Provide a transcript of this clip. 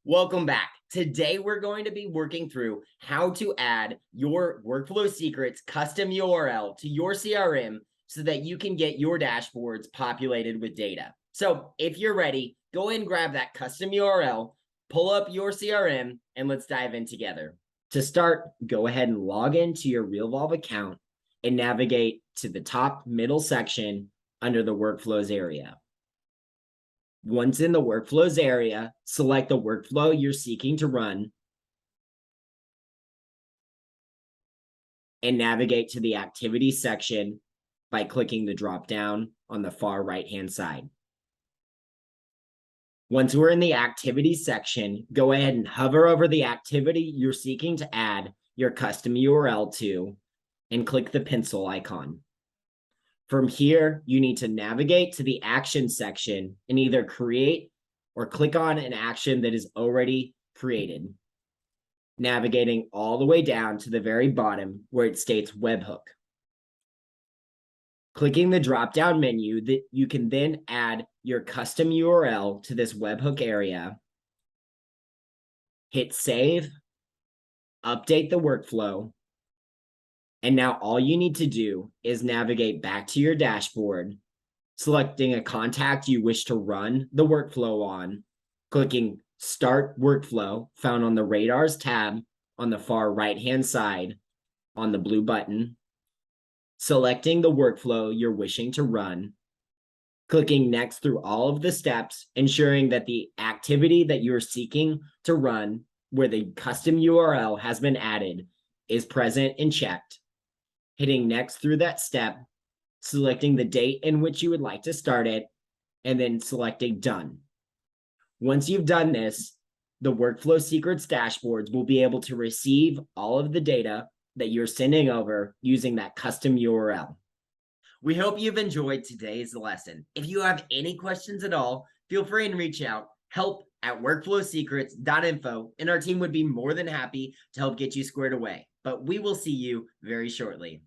Welcome back. Today, we're going to be working through how to add your Workflow Secrets custom URL to your CRM so that you can get your dashboards populated with data. So if you're ready, go ahead and grab that custom URL, pull up your CRM, and let's dive in together. To start, go ahead and log into your Realvolve account and navigate to the top middle section under the Workflows area. Once in the Workflows area, select the workflow you're seeking to run and navigate to the Activities section by clicking the drop-down on the far right-hand side. Once we're in the Activities section, go ahead and hover over the activity you're seeking to add your custom URL to and click the pencil icon. From here, you need to navigate to the action section and either create or click on an action that is already created, navigating all the way down to the very bottom where it states webhook. Clicking the drop-down menu, that you can then add your custom URL to this webhook area, hit save, update the workflow, and now all you need to do is navigate back to your dashboard, selecting a contact you wish to run the workflow on, clicking Start Workflow found on the Radars tab on the far right-hand side on the blue button, selecting the workflow you're wishing to run, clicking Next through all of the steps, ensuring that the activity that you're seeking to run where the custom URL has been added is present and checked, hitting Next through that step, selecting the date in which you would like to start it, and then selecting Done. Once you've done this, the Workflow Secrets dashboards will be able to receive all of the data that you're sending over using that custom URL. We hope you've enjoyed today's lesson. If you have any questions at all, feel free and reach out, help@workflowsecrets.info, and our team would be more than happy to help get you squared away. But we will see you very shortly.